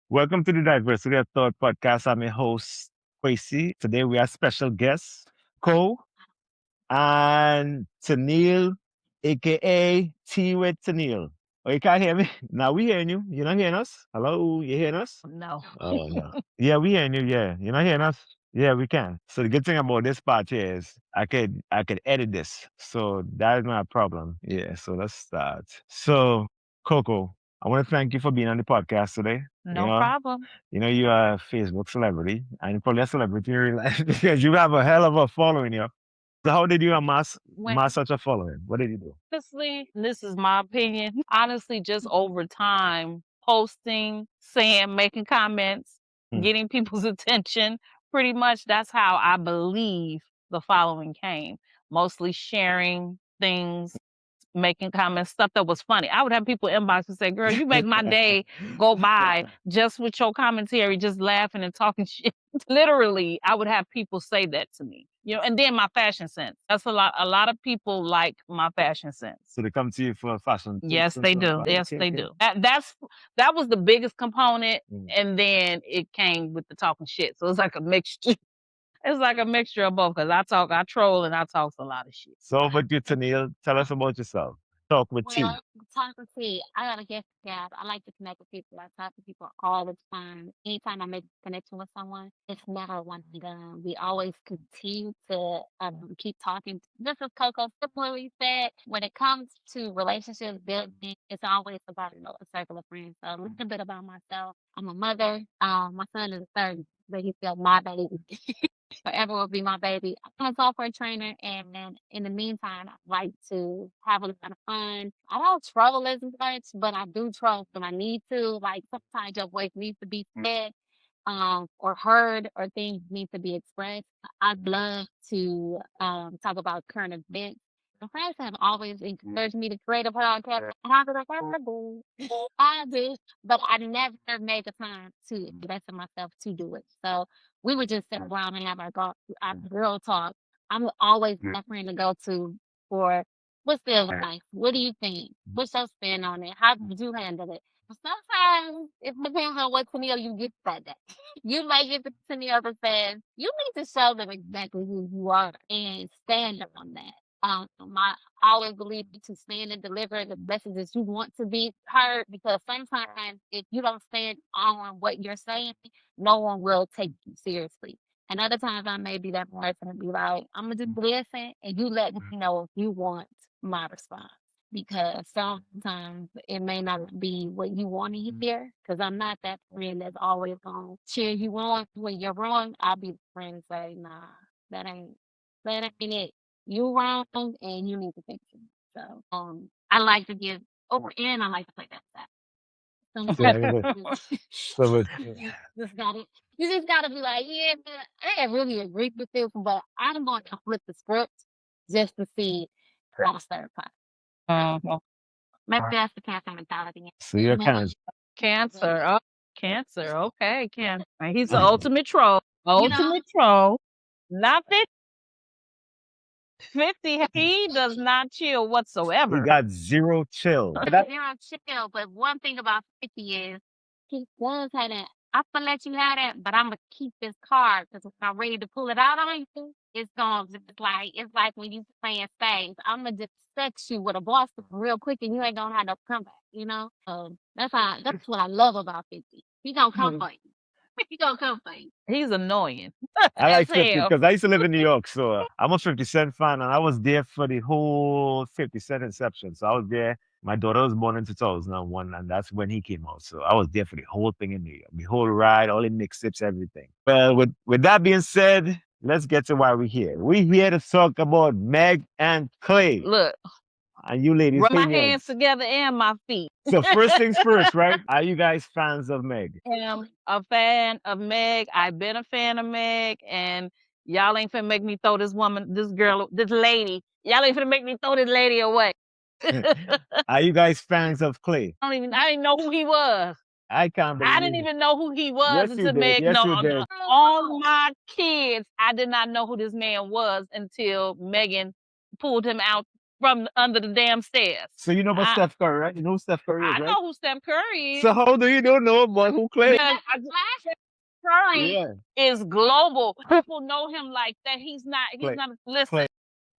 Welcome to the Diversity of Thought podcast. I'm your host, Quasi. Today we have special guests, Cole and Tennille, aka T with Tennille. Oh, you can't hear me? Now we hearing you. You're not hearing us? Hello, you hearing us? No. Oh no. Yeah, we hearing you. Yeah, you're not hearing us. Yeah, we can. So the good thing about this part here is I could edit this. So that is not a problem. Yeah. So let's start. So Coco, I want to thank you for being on the podcast today. No problem. You are a Facebook celebrity and probably a celebrity in real life because you have a hell of a following here. So how did you When amass such a following? What did you do? honestly, this is my opinion. Honestly, just over time, posting, saying, making comments, Hmm. getting people's attention. Pretty much that's how I believe the following came. Mostly sharing things, making comments, stuff that was funny. I would have people inbox and say, "Girl, you make my day go by just with your commentary, just laughing and talking shit." Literally, I would have people say that to me. And then my fashion sense. That's a lot. A lot of people like my fashion sense. So they come to you for fashion tips Yes, and they stuff. do. Right? Yes, Okay, they okay. do. That was the biggest component, Mm. and then it came with the talking shit. So it's like a mixture. It's like a mixture of both because I troll, and I talk a lot of shit. So, but you, Tennille, tell us about yourself. Talk with T. Well, talk to see, I got a gift gab. I like to connect with people. I talk to people all the time. Anytime I make a connection with someone, it's never one and done. We always continue to keep talking. This is Coco similarly said. When it comes to relationships building, it's always about a circle of friends. So a little bit about myself. I'm a mother. My son is a third, but he's still my baby. Forever will be my baby. I'm a software trainer, and then in the meantime, I like to have a lot of fun. I don't trouble as much, but I do trouble when I need to. Like sometimes your voice needs to be said, or heard, or things need to be expressed. I'd love to talk about current events. My friends have always encouraged me to create a podcast, and I've been like, I do, I do, but I never made the time to invest in myself to do it. So we would just sit around and have our girl talk. I'm always my friend to go to for what's the advice? What do you think? What's your spin on it? How did you handle it? Sometimes it depends on what scenario you get that day. You might get the scenario that says you need to show them exactly who you are and stand on that. My I always believe to stand and deliver the messages you want to be heard because sometimes if you don't stand on what you're saying, no one will take you seriously. And other times I may be that person and be like, I'm gonna just listen and you let me know if you want my response. Because sometimes it may not be what you want to hear. Because I'm not that friend that's always gonna cheer you on when you're wrong. I'll be the friend and say, nah, that ain't that ain't it. You wrong and you need to fix it. So I like to give over and I like to play that side. So, Sometimes anyway, so with, you just gotta be like, yeah, man, I ain't really agree with this, but I'm going to flip the script just to see how the third part. Mhm. Maybe that's the cancer mentality. so you're Maybe kind Cancer. Oh, cancer. Okay, cancer. He's the of ultimate troll. you know, Ultimate troll. Not 50. He does not chill he whatsoever. got zero chill. zero chill. But one thing about 50 is he does have that. I'm gonna let you have that, but I'm gonna keep this card because when I'm ready to pull it out on you, it's like when you playing spades. I'm gonna just set you with a boss real quick, and you ain't gonna have no comeback. That's what I love about 50. He gonna come for you. He gonna come for you. He's annoying I as like 50 hell. because I used to live in New York. So I'm a 50 Cent fan and I was there for the whole 50 Cent inception. So I was there. My daughter was born in 2001 and that's when he came out. So I was there for the whole thing in New York, the whole ride, all the mixtapes, everything. Well, with that being said, let's get to why we're here. We're here to talk about Meg and Clay. Look, And you ladies, rub my opinions. hands together and my feet. So first things first, right? Are you guys fans of Meg? Am a fan of Meg. I've been a fan of Meg, and y'all ain't finna make me throw this woman, this girl, this lady. Y'all ain't finna make me throw this lady away. Are you guys fans of Clay? I didn't know who he was. I can't I didn't believe it. even know who he was Yes, you until did. Meg. Yes, No, you did. on my kids, I did not know who this man was until Megan pulled him out from under the damn stairs. So you know about Steph Curry, right? You know who Steph Curry is, I right? know who Steph Curry is. So how do you don't know about who Klay? Because Steph Curry is global. People know him like that. He's not. Klay. Listen. Klay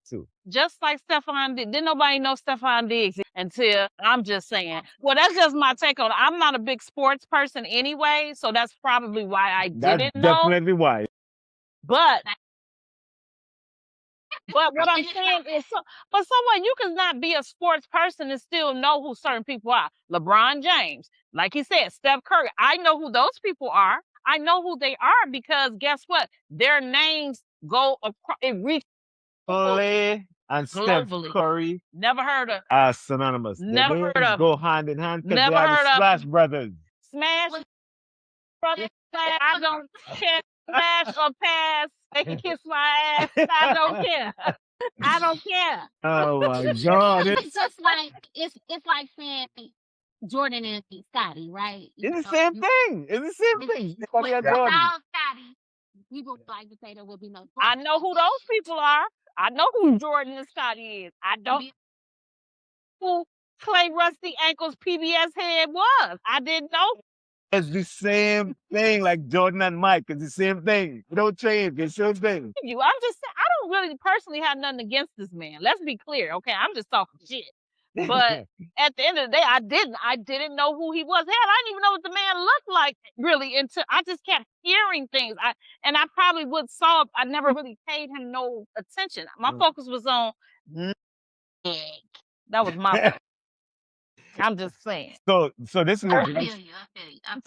too. Just like Stephon Diggs. Didn't nobody know Stephon Diggs until I'm just saying. Well, that's just my take on it. I'm not a big sports person anyway, so that's probably why I didn't know. That's definitely why. But what I'm saying is, but someone you can not be a sports person and still know who certain people are. LeBron James, like he said, Steph Curry. I know who those people are. I know who they are because guess what? Their names go across. It reaches Klay and Steph globally. Curry Never heard of. are synonymous. Never Their heard names of. go hand in hand because Never they are heard the of. Splash Brothers. Smash Brothers. I don't care. Smash or pass. They can kiss my ass. I don't care. I don't care. Oh my God! It's just like it's like saying Jordan and Scotty, right? It's the same thing. It's the same thing. Scotty and Jordan. Without Scotty, people like to say there will be no. I know who those people are. I know who Jordan and Scotty is. I don't who Clay Rusty Ankles PBS head was. I didn't know. It's the same thing like Jordan and Mike. It's the same thing. It don't change. It's the same thing. I'm just saying, I don't really personally have nothing against this man. Let's be clear, okay? I'm just talking shit. But at the end of the day, I didn't know who he was. Hell, I didn't even know what the man looked like really until I just kept hearing things. I probably would saw it. I never really paid him no attention. My focus was on that was my I'm just saying. So this is I feel you.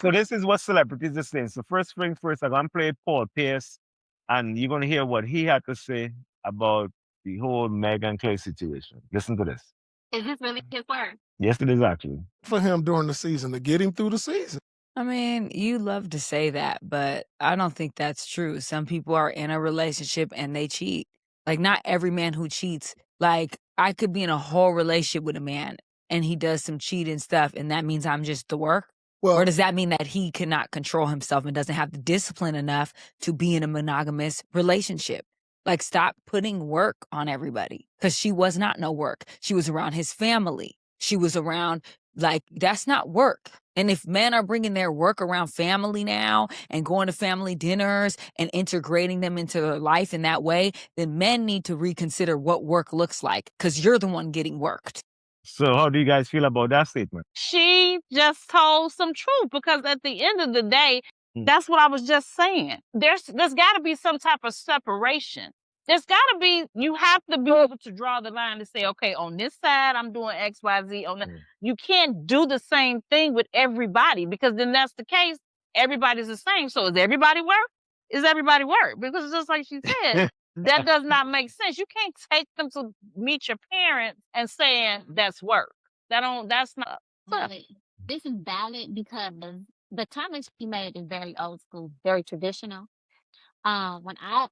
so this is what celebrities are saying. So first thing first, I'm gonna play Paul Pierce, and you're gonna hear what he had to say about the whole Meg and Klay situation. Listen to this. Is this really his word? Yes, it is actually. For him during the season to get him through the season. I mean, you love to say that, but I don't think that's true. Some people are in a relationship and they cheat. Like, not every man who cheats. Like, I could be in a whole relationship with a man and he does some cheating stuff, and that means I'm just the work? Well, or does that mean that he cannot control himself and doesn't have the discipline enough to be in a monogamous relationship? Like, stop putting work on everybody, because she was not no work. She was around his family. She was around, like, that's not work. And if men are bringing their work around family now and going to family dinners and integrating them into their life in that way, then men need to reconsider what work looks like, because you're the one getting worked. So how do you guys feel about that statement? She just told some truth because at the end of the day, that's what I was just saying. There's got to be some type of separation. There's got to be, you have to be able to draw the line to say, okay, on this side, I'm doing X, Y, Z. You can't do the same thing with everybody, because then that's the case. Everybody's the same. So is everybody work? Is everybody work? Because just like she said, that does not make sense. You can't take them to meet your parents and saying that's work. That's not. But this is valid because the comment she made is very old school, very traditional. When I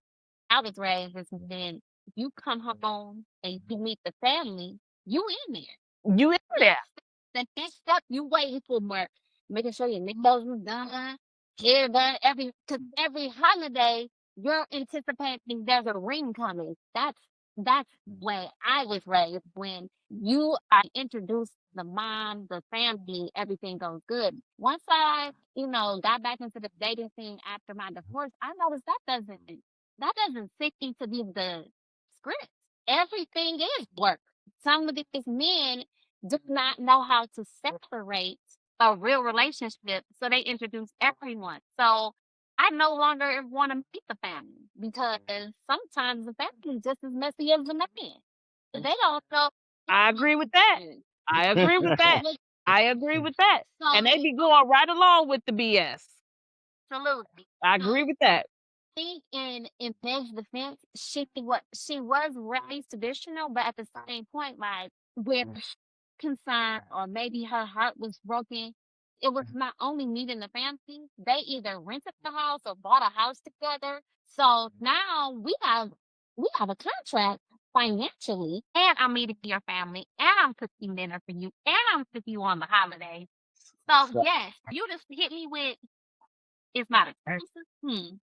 was raised, it's then you come home and you meet the family, you in there. You in there. The next step, you waiting for more, making sure your nipples is done, hair done, every holiday, you're anticipating there's a ring coming. That's way I was raised. When you are introduced the mom, the family, everything goes good. Once I, got back into the dating scene after my divorce, I noticed that doesn't fit into the script. Everything is work. Some of these men do not know how to separate a real relationship, so they introduce everyone. So I no longer want to meet the family because sometimes the family is just as messy as the man. They don't know. I agree with that. I agree with that. I agree with that. And they be going right along with the BS. Absolutely. I agree with that. I think in Meg's defense, she was raised traditional, but at the same point, like where concerned or maybe her heart was broken, it was not only meeting the family, they either rented the house or bought a house together. So now we have a contract financially, and I'm meeting your family, and I'm cooking dinner for you, and I'm cooking you on the holiday. So yes, you just hit me with it's not expensive.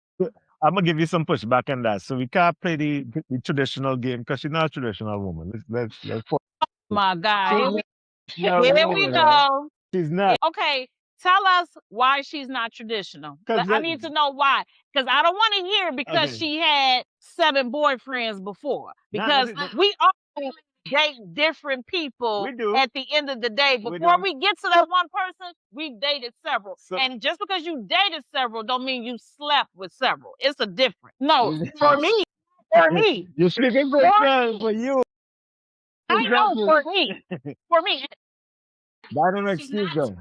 I'm gonna give you some pushback on that. So we can't play the traditional game because she's not a traditional woman. Let's My God. she's not a Here we woman. go. She's not. Okay, tell us why she's not traditional. 'Cause I need to know why. Because I don't want to hear because Okay. she had 7 boyfriends before. Nah, Because this is- we all date different people We do. at the end of the day. We Before do. we get to that one person, we've dated several. So- and just because you dated several don't mean you slept with several. It's a difference. No, for me. For me. You're speaking for yourself, for you. I know for me. For me. That don't excuse them.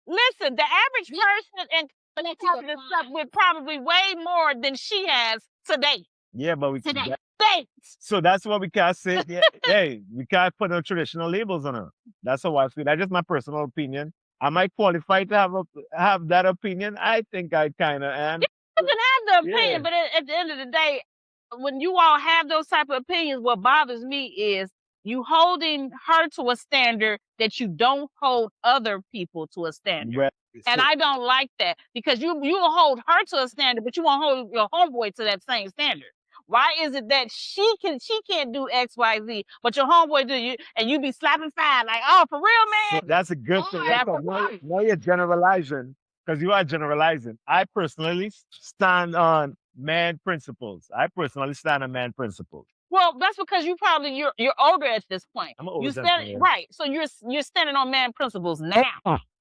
Listen, the average person and this stuff with probably way more than she has today. Yeah, but we Today. so that's what we can't say. Yeah, hey, we can't put no traditional labels on her. That's how I feel. That's just my personal opinion. Am I qualified to have that opinion? I think I kind of am. You can have the opinion, Yeah. but at the end of the day, when you all have those type of opinions, what bothers me is you holding her to a standard that you don't hold other people to a standard. Well, And so- I don't like that because you will hold her to a standard, but you won't hold your homeboy to that same standard. Why is it that she can't do X, Y, Z, but your homeboy do you, and you be slapping fine like, oh, for real, so man? that's a good thing. That's because right. now you're generalizing because you are generalizing. I personally stand on man principles. I personally stand on man principles. Well, that's because you're older at this point. I'm older You than stand you. right, so you're standing on man principles now.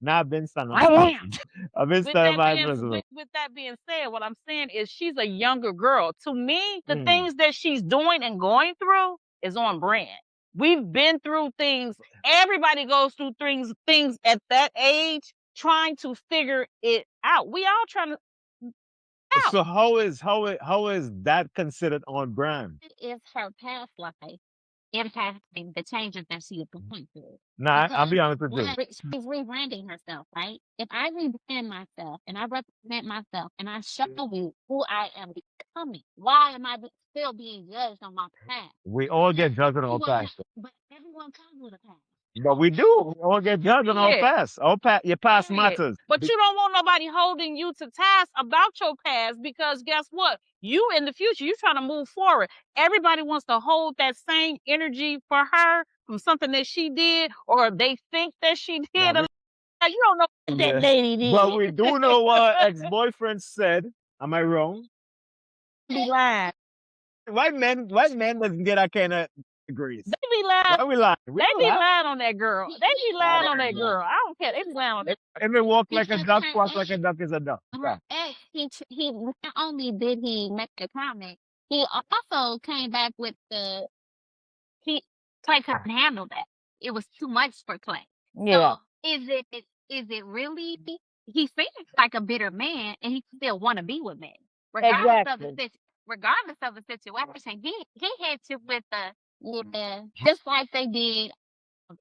Now I've been standing I on am. I've been With standing that, on man being, principles. with that being said, what I'm saying is she's a younger girl. To me, the Mm. things that she's doing and going through is on brand. We've been through things. Everybody goes through things at that age, trying to figure it out. We all trying to. Out. So how is that considered on brand? Is her past life impacting the changes that she is going through? Nah, I'll be honest with you. She's rebranding herself, right? If I rebrand myself and I represent myself and I show you who I am becoming, why am I still being judged on my past? We all get judged on our past. But everyone comes with a past. But we do. We all get judged on our Yeah. past. Your past matters. But you don't want nobody holding you to task about your past because guess what? You in the future, you're trying to move forward. Everybody wants to hold that same energy for her from something that she did or they think that she did. Now, You don't know what that lady did. But we do know what her ex-boyfriend said. Am I wrong? Be lying. Why men doesn't get that kind of degrees? They be lying. Why we lying? They be lying on that girl. They be lying on that girl. I don't care. They be lying on that. If it walk like a duck, walk like a duck is a duck. Her ex, he not only did he make a comment, he also came back with Clay couldn't handle that. It was too much for Clay. Yeah. So is it really? He seems like a bitter man, and he still want to be with Meg, regardless of the situation. He hit you with just like they did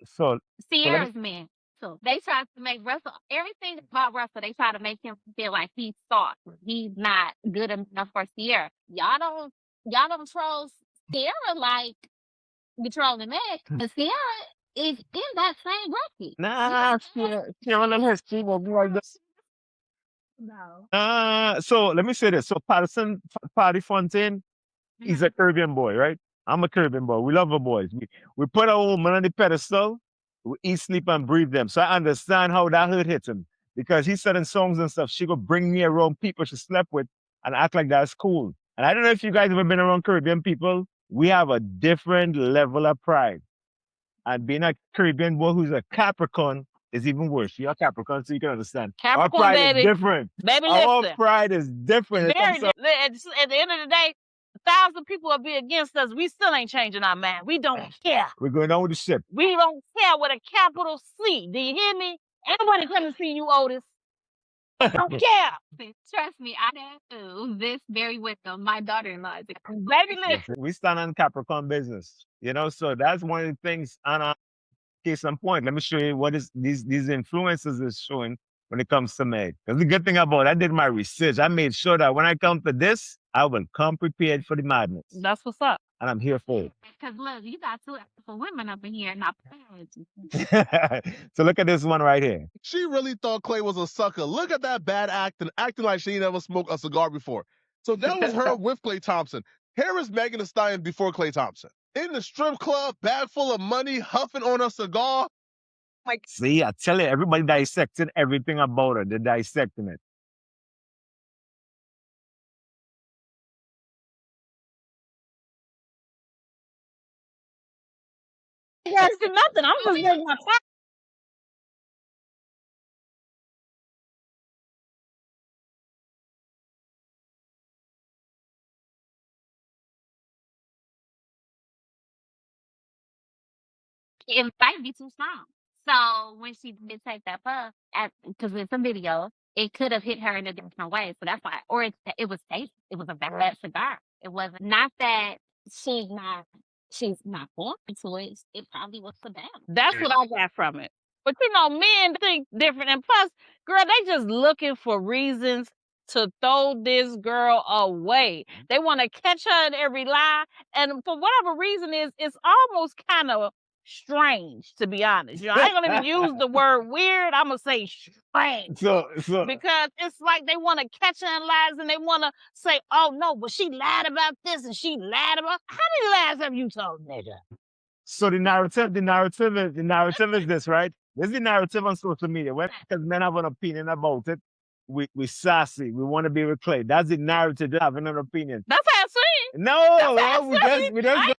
So Sierra's man. So they tried to make Russell everything about Russell. They try to make him feel like he's soft. He's not good enough for Sierra. Y'all don't troll Sierra like we trolling Meg. But Sierra is in that same bracket. nah, Sierra and his team will be like this. No. So let me say this. So Patterson, Patty Fontaine, he's a Caribbean boy, right? I'm a Caribbean boy. We love our boys. We put our woman on the pedestal. We eat, sleep, and breathe them. So I understand how that hit him because he said in songs and stuff, she could bring me around people she slept with and act like that's cool. And I don't know if you guys ever been around Caribbean people. We have a different level of pride. And being a Caribbean boy who's a Capricorn is even worse. You're a Capricorn, so you can understand. Capricorn, our pride baby. is different. Baby, Our listen. pride is different. Very at the end of the day, 1,000 people will be against us. We still ain't changing our mind. We don't care. We're going down with the ship. We don't care with a capital C. Do you hear me? Anybody come to see you, Otis? Don't care. Trust me, I do this very with them. My daughter-in-law is a Baby, listen. We stand on Capricorn business, so that's one of the things. And case in point, let me show you what is these influences is showing when it comes to Meg. Because the good thing about it, I did my research. I made sure that when I come to this, I will come prepared for the madness. That's what's up. and I'm here for it. Because look, you got two for women up in here, not So look at this one right here. She really thought Klay was a sucker. Look at that bad acting like she never smoked a cigar before. So that was her with Klay Thompson. Here is Megan Thee Stallion before Klay Thompson. In the strip club, bag full of money, huffing on a cigar. Like, see, I tell you, everybody dissecting everything about her. They're dissecting it. Yes, nothing. I'm just getting my facts. It might be too strong. So when she did take that puff, because it's a video, it could have hit her in a different way. So that's why, or it was tasty. It was a bad cigar. It wasn't not that she's not born to it. It probably was the bad. That's what I got from it. But you know, men think different. And plus, girl, they just looking for reasons to throw this girl away. They want to catch her in every lie. And for whatever reason it's almost kind of strange, to be honest. You know, I ain't gonna even use the word weird. I'm gonna say strange. So Because it's like they want to catch her in lies and they want to say, oh no, but she lied about this and she lied about. How many lies have you told, nigga? So the narrative is this, right? This is the narrative on social media. When because men have an opinion about it, we sassy. We want to be with Klay. That's the narrative. They having an opinion. That's how I see it. No, That's how I we see just it.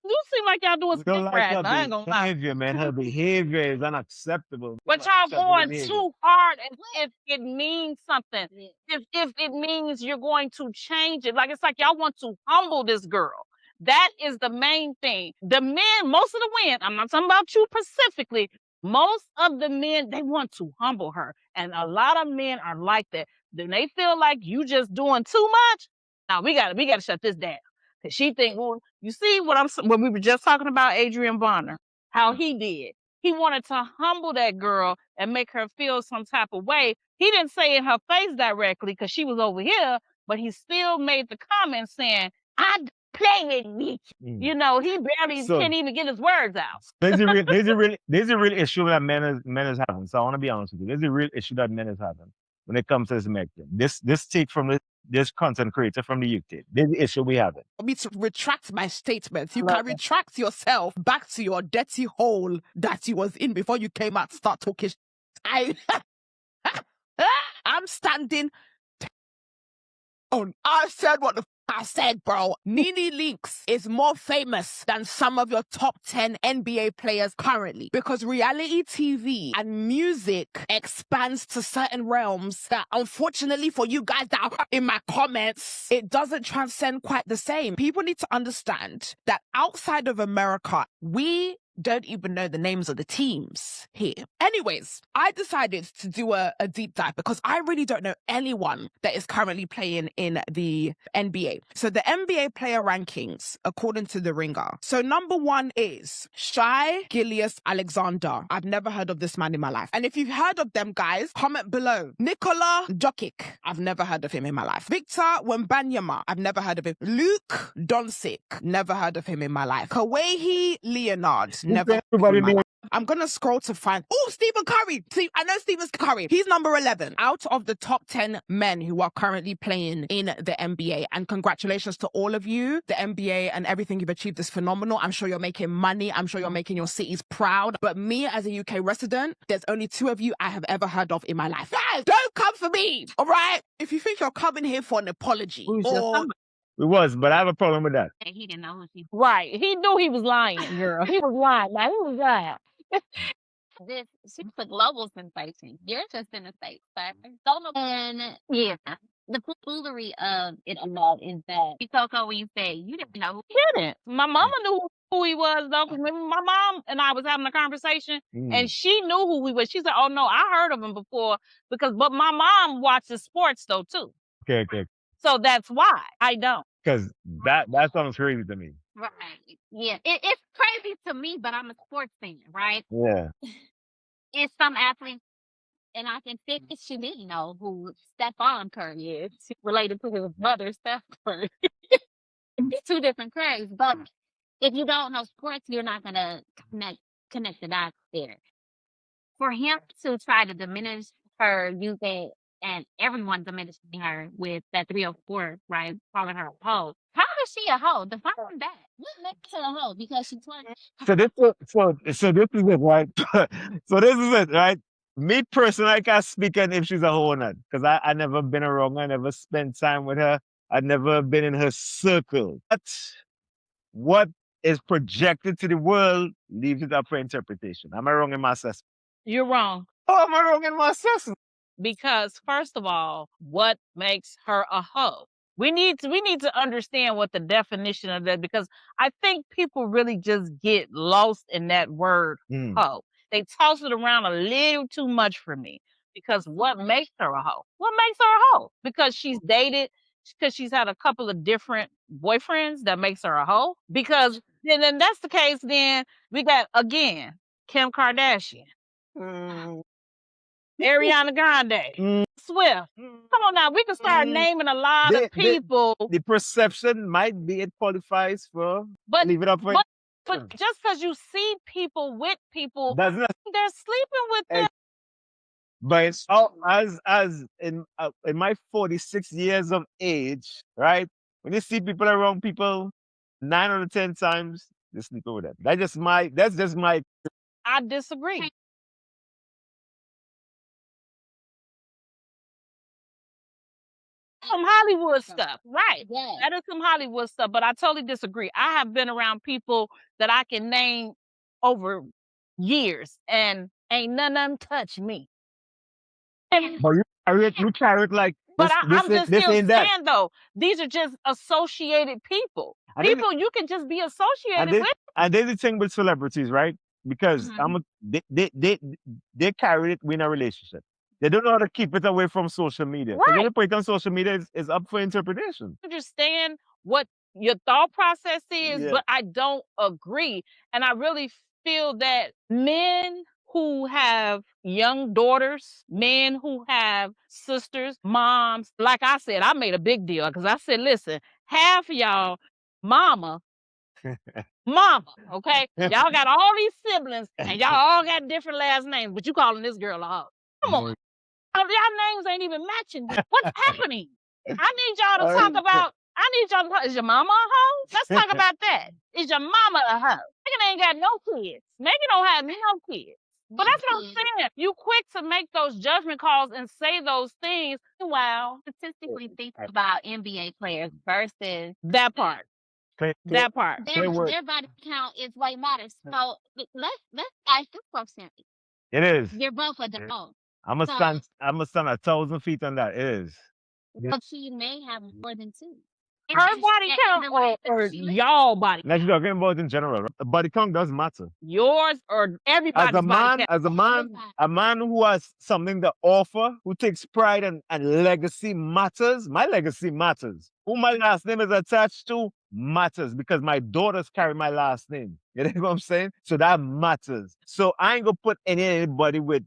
You seem like y'all doing we don't stick like rat. her I ain't gonna lie. behavior, man. Her behavior is unacceptable. But y'all Unacceptable going behavior. too hard as if it means something. If it means you're going to change it. Like it's like y'all want to humble this girl. That is the main thing. The men, most of the men, I'm not talking about you specifically, most of the men, they want to humble her. And a lot of men are like that. Then they feel like you just doing too much. Now we gotta shut this down. Cause she think, well, you see when we were just talking about Adrian Bonner, how he did. He wanted to humble that girl and make her feel some type of way. He didn't say in her face directly because she was over here, but he still made the comment saying, "I play with me." You know, he barely can't even get his words out. There's a real issue that men is having. So I want to be honest with you. There's a real issue that men is having when it comes to this Meg thing. This take from this content creator from the UK. There's the issue we have. For me to retract my statements. You can retract yourself back to your dirty hole that you was in before you came out to start talking. I'm standing on. I said what the I said, bro. Nene Leakes is more famous than some of your top 10 NBA players currently because reality TV and music expands to certain realms that unfortunately for you guys that are in my comments, it doesn't transcend quite the same. People need to understand that outside of America, we don't even know the names of the teams here. Anyways, I decided to do a deep dive because I really don't know anyone that is currently playing in the NBA. So the NBA player rankings, according to The Ringer. So number 1 is Shai Gilgeous-Alexander. I've never heard of this man in my life. And if you've heard of them, guys, comment below. Nikola Jokic. I've never heard of him in my life. Victor Wembanyama. I've never heard of him. Luke Doncic. Never heard of him in my life. Kawhi Leonard. Never. I'm going to scroll to find. Oh, Stephen Curry. See, I know Stephen Curry. He's number 11 out of the top 10 men who are currently playing in the NBA. And congratulations to all of you. The NBA and everything you've achieved is phenomenal. I'm sure you're making money. I'm sure you're making your cities proud. But me as a UK resident, there's only 2 of you I have ever heard of in my life. Guys, don't come for me. All right? If you think you're coming here for an apology or... It was, but I have a problem with that. And he didn't know who she was. Right. He knew he was lying, girl. He was lying. Like, he was lying. She's a global sensation. You're just in the States, but don't know. And yeah, the foolery of it all is that you Coco when you say you didn't know who he didn't. My mama knew who he was though, because my mom and I was having a conversation and she knew who he was. She said, "Oh no, I heard of him before," but my mom watches sports though too. Okay. So that's why I don't. Because that sounds crazy to me. Right. Yeah. It's crazy to me, but I'm a sports fan, right? Yeah. It's some athletes, and I can think she didn't know who Stephon Curry is related to his mother, Steph Curry. It's two different curves. But if you don't know sports, you're not gonna connect the dots there. For him to try to diminish her using and everyone diminishing her with that 304, right? Calling her a hoe. How is she a hoe? Define that. What makes her a hoe? Because she's trying. So this is it, right? So this is it, right? Me personally, I can't speak on if she's a hoe or not, because I never been around. I never spent time with her. I never been in her circle. But what is projected to the world leaves it up for interpretation. Am I wrong in my assessment? You're wrong. Oh, am I wrong in my assessment? Because first of all, what makes her a hoe? We need to understand what the definition of that, because I think people really just get lost in that word hoe. They toss it around a little too much for me. Because what makes her a hoe? What makes her a hoe? Because she's dated, because she's had a couple of different boyfriends that makes her a hoe. Because then that's the case, then we got again Kim Kardashian. Ariana Grande, Swift. Come on now, we can start naming a lot of people. The perception might be it qualifies for But leave it up for but just because you see people with people, doesn't they're sleeping with them. But it's as in my 46 years of age, right? When you see people around people, 9 out of 10 times they sleep with them. That's just my. I disagree. Some Hollywood stuff, right? Yeah. That is some Hollywood stuff, but I totally disagree. I have been around people that I can name over years, and ain't none of them touch me. But you carry it like But this. I'm just This still ain't that. saying though, these are just associated people. People you can just be associated with. And there's the thing with celebrities, right? Because they carry it within a relationship. They don't know how to keep it away from social media. Because when Right. you put it on social media, it's up for interpretation. Understand what your thought process is, Yeah. but I don't agree. And I really feel that men who have young daughters, men who have sisters, moms, like I said, I made a big deal because I said, listen, half of y'all mama, okay? Y'all got all these siblings and y'all all got different last names, but you calling this girl a hoe. Come on. Y'all names ain't even matching. What's happening? I need y'all to talk about. Is your mama a hoe? Let's talk about that. Is your mama a hoe? Megan ain't got no kids. Megan don't have no kids. But that's what I'm saying. You quick to make those judgment calls and say those things. Wow. Statistically think about NBA players versus That part. That part. their body count is what matters. So let's ask this question. It is. You're both adults. I'm gonna stand 1,000 feet on that. It is. But she may have more than two. Her body count or y'all body Like you're talking about in general, right? Body count does matter. yours or everybody's body count. A man who has something to offer, who takes pride and legacy matters. My legacy matters. Who my last name is attached to matters because my daughters carry my last name. You know what I'm saying? So that matters. So I ain't gonna put anybody with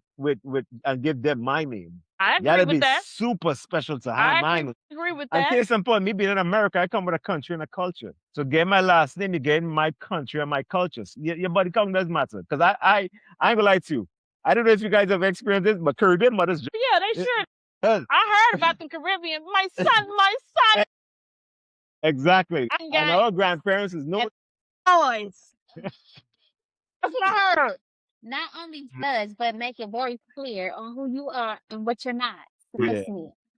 and give them my name. I You gotta agree be with that. super special to have I mine. agree with And that. case in point, me being in America, I come with a country and a culture. So get my last name, you get my country and my cultures. Your body count does matter. Because I ain't gonna lie to you. I don't know if you guys have experienced this, but Caribbean mothers. Yeah, they should. I heard about the Caribbean. My son. Exactly. I And got our grandparents is no. noise. That's what I heard. Not only does, but make it very clear on who you are and what you're not. Yeah.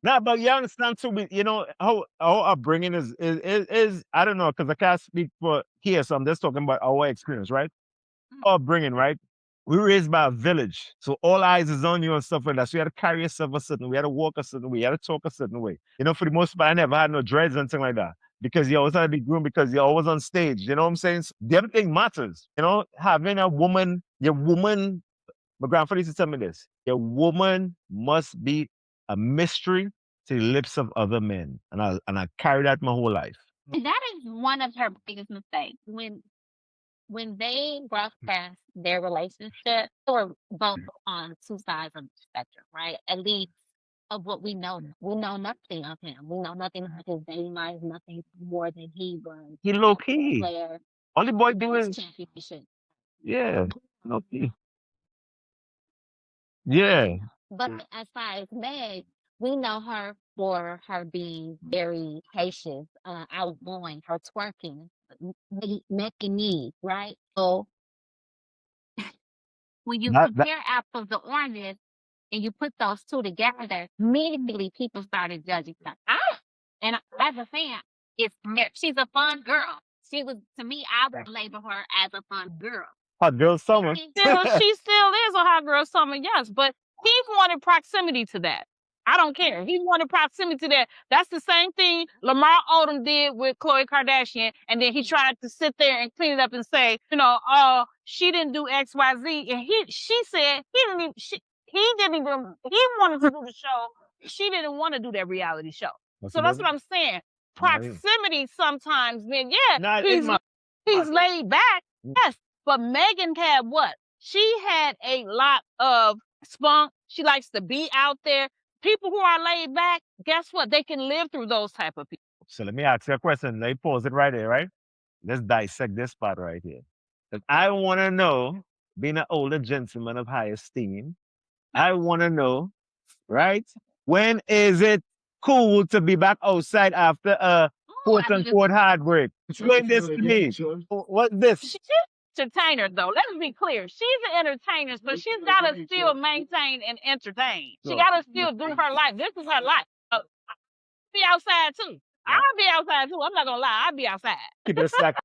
Nah, but you understand too. You know how our upbringing is I don't know because I can't speak for here, so I'm just talking about our experience, right? Our upbringing, right? We were raised by a village, so all eyes is on you and stuff like that. So you had to carry yourself a certain way, you had to walk a certain way, you had to talk a certain way. You know, for the most part, I never had no dreads or anything like that because you always had to be groomed because you're always on stage. You know what I'm saying? So everything matters. You know, having a woman, your woman. My grandfather used to tell me this: your woman must be a mystery to the lips of other men, and I carry that my whole life. And that is one of her biggest mistakes. When they broadcast their relationship, they were both on two sides of the spectrum, right? At least of what we know. We know nothing of him. We know nothing of his dating life, nothing more than he was He low a key. player. All the boy His doing, championship. yeah, low key. Yeah. But as far as Meg, we know her for her being very patient, outgoing, her twerking, making needs, right? So when you That compare apples to oranges and you put those two together, immediately people started judging her. And as a fan, she's a fun girl. She was, to me, I would label her as a fun girl. hot girl summer. She- She still is a hot girl summer, yes, but he wanted proximity to that. I don't care. He wanted proximity to that. That's the same thing Lamar Odom did with Khloe Kardashian, and then he tried to sit there and clean it up and say, oh, she didn't do X, Y, Z, and she said he didn't even he wanted to do the show. She didn't want to do that reality show. So that's what I'm saying. Proximity sometimes, man. Yeah, he's laid back, yes, but Megan had what? She had a lot of spunk. She likes to be out there. People who are laid back, guess what? They can live through those type of people. So let me ask you a question. Let me pause it right there, right? Let's dissect this part right here. 'Cause I want to know, being an older gentleman of high esteem, I want to know, right? When is it cool to be back outside after a quote unquote heartbreak? Explain this to me. What's this? She's an entertainer, though. Let's be clear. She's an entertainer, so she's got to still maintain and entertain. She got to still do her life. This is her life. I'll be outside too. I'll be outside too. I'm not gonna lie. I'll be outside. Keep it stacked.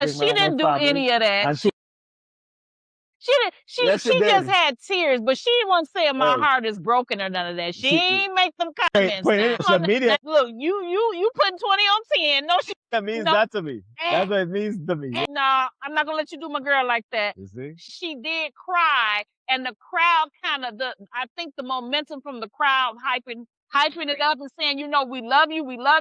She didn't do any of that. And She didn't. Yes, She it just did. had tears, but she wasn't saying my Hey. heart is broken or none of that. She She- ain't make them comments. put it in now. social media. Look, you putting 20 on 10. No, That means no. that to me. That's what it means to me. No, I'm not gonna let you do my girl like that. You see? She did cry, and the crowd I think the momentum from the crowd hyping it up and saying, we love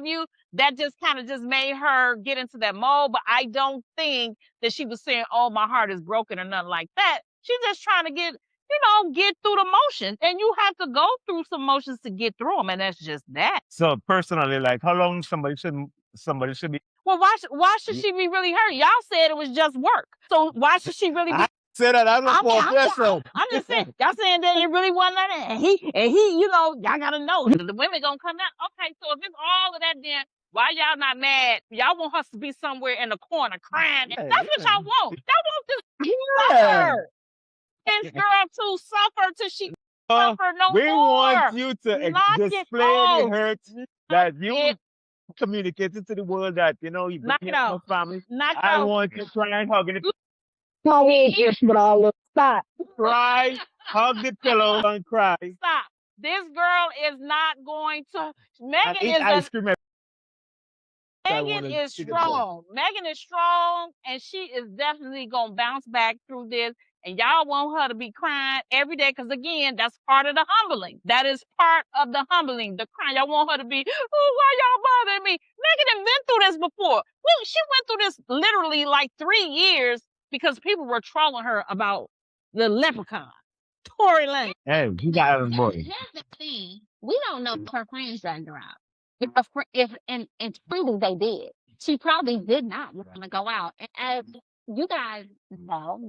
you. That just kind of just made her get into that mode. But I don't think that she was saying, oh, my heart is broken or nothing like that. She's just trying to get through the motions. And you have to go through some motions to get through them. And that's just that. So personally, like how long somebody should be. Well, why should she be really hurt? Y'all said it was just work. So why should she really be? I said that I'm just saying, y'all saying that it really wasn't that. And he, y'all gotta know the women gonna come out. Okay, so if it's all of that, then why y'all not mad? Y'all want us to be somewhere in the corner crying. That's what y'all want. Y'all want this suffer. This girl to suffer till she suffer no we more. want you to Knock it display the off. hurt that you communicated to the world that you Knock bring it up off. my family. Knock it I off. want you crying, hugging it. Stop. Cry, hug the pillow, and cry. Stop. This girl is not going to. And Megan eat is ice cream. Megan is strong. Megan is strong, and she is definitely gonna bounce back through this. And y'all want her to be crying every day, because again, that's part of the humbling. That is part of the humbling, the crying. Y'all want her to be, oh, why y'all bothering me? Megan done been through this before. She went through this literally like 3 years because people were trolling her about the leprechaun. Tory Lane. Hey, you got it, boy. Here's the thing: we don't know if her friends dragged her out. And truly they did. She probably did not want to go out. And as you guys know,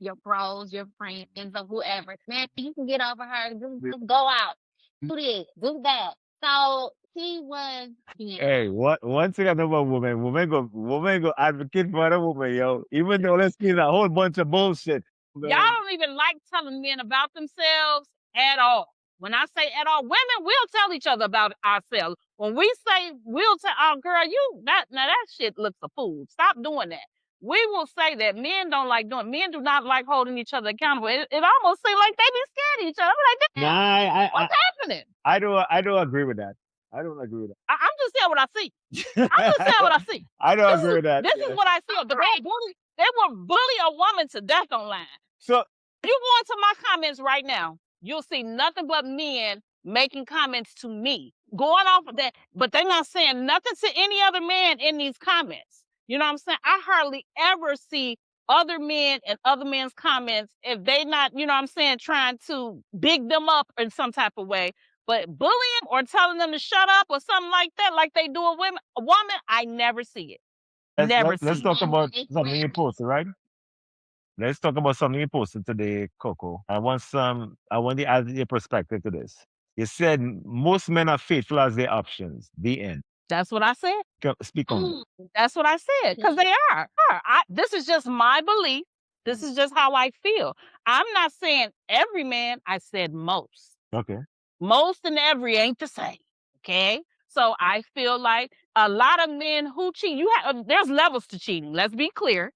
your bros, your friends, or whoever, man, you can get over her. Just go out, do this, do that. So she was. Hey, one thing I know about women go advocate for the woman, yo. Even though let's get a whole bunch of bullshit. Y'all don't even like telling men about themselves at all. When I say at all, women will tell each other about ourselves. When we say we'll tell, oh girl, now that shit looks a fool. Stop doing that. We will say that men don't like doing. Men do not like holding each other accountable. It almost seems like they be scared of each other. I'm like, Nah, what's happening? I don't agree with that. I don't agree with that. I'm just saying what I see. I'm just saying what I see. I don't agree with that. This is what I see. They will bully a woman to death online. So if you go into my comments right now, you'll see nothing but men making comments to me. going off of that, but they're not saying nothing to any other man in these comments. You know what I'm saying? I hardly ever see other men and other men's comments if they not, you know what I'm saying, trying to big them up in some type of way. But bullying or telling them to shut up or something like that, like they do a woman, I never see it. Let's talk about something you posted, right? Let's talk about something you posted today, Coco. I want to add your perspective to this. You said most men are faithful as their options. The end. That's what I said. Speak on it. That's what I said, because they are. This is just my belief. This is just how I feel. I'm not saying every man. I said most. Okay. Most and every ain't the same. Okay. So I feel like a lot of men who cheat, there's levels to cheating. Let's be clear.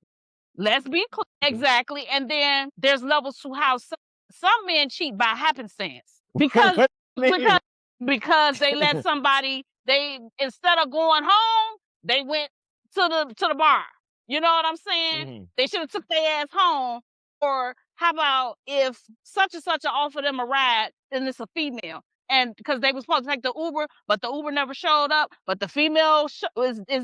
Exactly. And then there's levels to how some men cheat by happenstance because What do you mean? because they let somebody, they instead of going home, they went to the bar. You know what I'm saying? Mhm. They should have took their ass home. Or how about if such and such offered them a ride and it's a female, and because they was supposed to take the Uber, but the Uber never showed up, but the female is there. Say,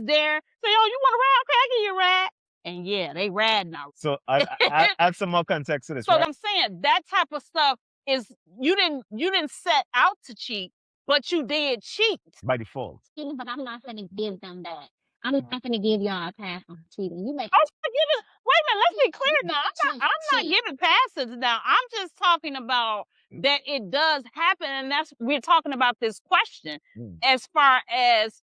oh, you want a ride? Okay, I give you a ride. And yeah, they rad now. So add some more context to this, So right? I'm saying that type of stuff is you didn't set out to cheat, but you did cheat. By default. But I'm not gonna give them that. I'm not gonna give y'all a pass on cheating. You make I'm not giving. Wait a minute. Let's be clear now. I'm not giving passes now. I'm just talking about that it does happen, and we're talking about this question as far as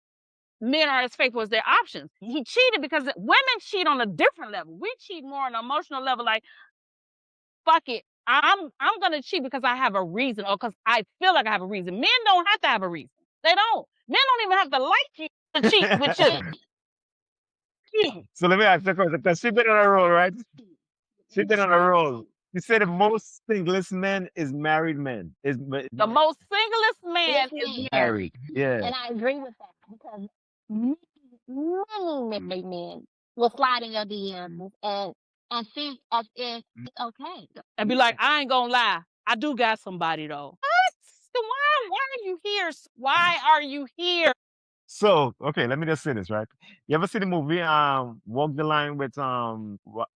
men are as faithful as their options. He cheated because women cheat on a different level. We cheat more on an emotional level, like fuck it. I'm gonna cheat because I have a reason or because I feel like I have a reason. Men don't have to have a reason. They don't. Men don't even have to like you to cheat with you. So let me ask you a question. Because she's been on a roll, right? She's been on a roll. You say the most singlest man is married men. The most singlest man is married. Yeah. And I agree with that because many married men will slide in your DMs and think as if it's okay. And be like, I ain't gonna lie. I do got somebody though. What? So why are you here? Why are you here? So, okay, let me just say this, right? You ever see the movie Walk the Line with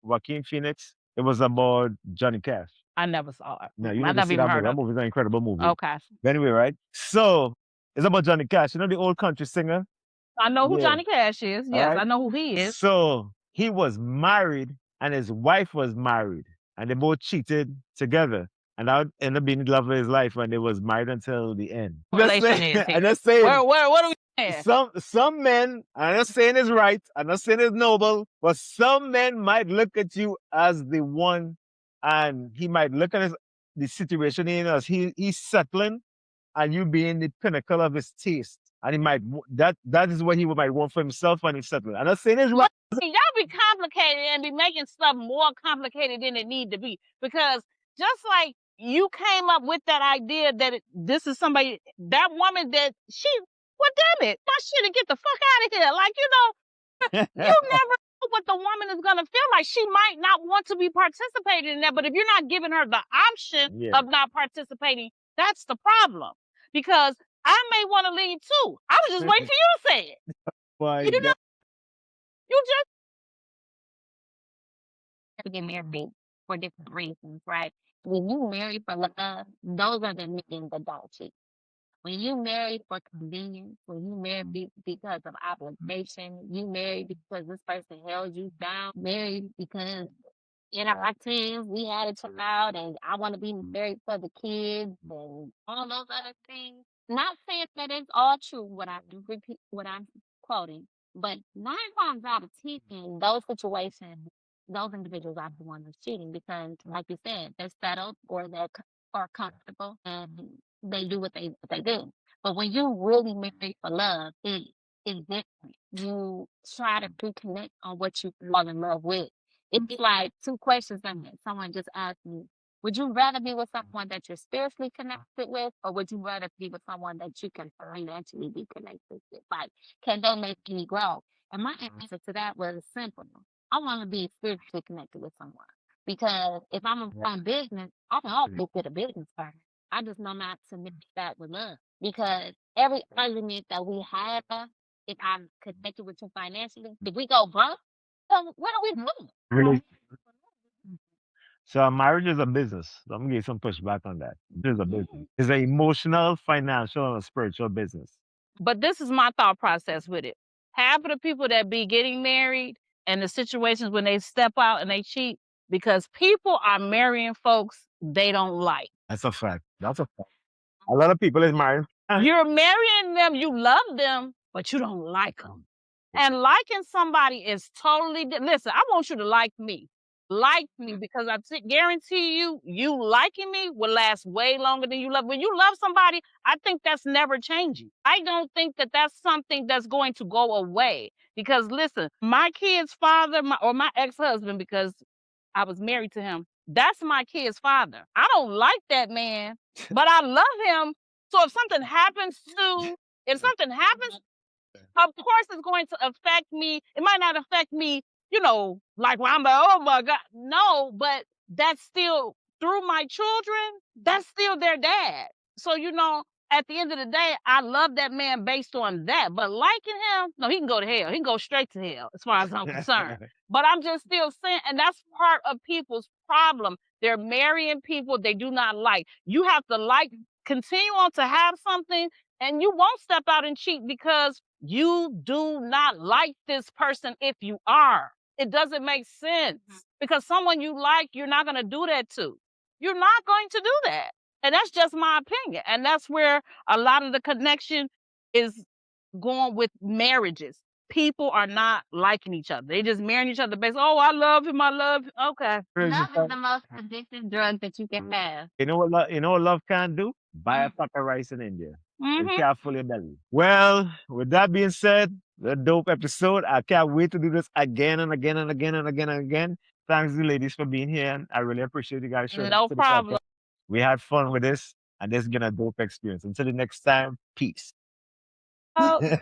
Joaquin Phoenix? It was about Johnny Cash. I never saw it. No, you I never never see even that movie. heard That of it. movie is an incredible movie. Okay. But anyway, right? So it's about Johnny Cash. You know the old country singer? I know who Yeah. Johnny Cash is. Yes, Alright. I know who he is. So he was married and his wife was married. And they both cheated together. And that ended up being the love of his life when they was married until the end. Relation is I'm just saying. what are we saying? Some men, I'm not saying it's right, I'm not saying it's noble, but some men might look at you as the one, and he might look at the situation in as he's settling, and you being the pinnacle of his taste, and he might that is what he might want for himself when he's settling. I'm not saying it's right. Y'all be complicated and be making stuff more complicated than it need to be, because just like you came up with that idea that this is somebody, that woman that well, damn it, my shit, and get the fuck out of here. Like, you never know what the woman is gonna feel like. She might not want to be participating in that, but if you're not giving her the option of not participating, that's the problem. Because I may want to leave too. I was just waiting for you to say it. Why? You know, you just To get married for different reasons, right? When you marry for love, those are the men that don't cheat. When you marry for convenience, when you marry because of obligation, you marry because this person held you down, married because in our teens we had a child and I want to be married for the kids and all those other things. Not saying that it's all true what I repeat what I'm quoting, but 9 times out of 10 in those situations, those individuals are the ones that's cheating because, like you said, they're settled or are comfortable and they do what they do. But when you really marry for love, it is different. You try to reconnect on what you fall in love with. It's like 2 questions that someone just asked me. Would you rather be with someone that you're spiritually connected with, or would you rather be with someone that you can financially be connected with? Like, can they make you grow? And my answer to that was simple. I want to be spiritually connected with someone because if I'm in business, I can always get a business partner. I just know not to mix that with love because every argument that we have, if I'm connected with you financially, if we go broke, what are we doing? Really? So marriage is a business. So I'm gonna give you some pushback on that. It is a business. It's an emotional, financial, and a spiritual business. But this is my thought process with it. Half of the people that be getting married and the situations when they step out and they cheat, because people are marrying folks they don't like. That's a fact. That's a fact. A lot of people is married. You're marrying them, you love them, but you don't like them. And liking somebody is totally listen, I want you to like me. Like me because guarantee you, you liking me will last way longer than you love. When you love somebody, I think that's never changing. I don't think that that's something that's going to go away. Because listen, my kid's father, or my ex-husband, because I was married to him, that's my kid's father. I don't like that man, but I love him. So if something happens, of course it's going to affect me. It might not affect me, like when I'm like, oh my God. No, but that's still through my children, that's still their dad. So, at the end of the day, I love that man based on that. But liking him, no, he can go to hell. He can go straight to hell as far as I'm concerned. But I'm just still saying, and that's part of people's problem. They're marrying people they do not like. You have to continue on to have something, and you won't step out and cheat because you do not like this person if you are. It doesn't make sense because someone you like, you're not going to do that to. You're not going to do that. And that's just my opinion. And that's where a lot of the connection is going with marriages. People are not liking each other. They just marrying each other based, oh, I love him, I love him. Okay. Love is the most addictive drug that you can have. You know what love can do? Buy a pack of rice in India. And Mhm. can't fill your belly. Well, with that being said, the dope episode. I can't wait to do this again and again and again and again and again. Thanks, you ladies, for being here. I really appreciate you guys showing No up to the problem. podcast. We had fun with this, and this has been a dope experience. Until the next time, peace. Oh.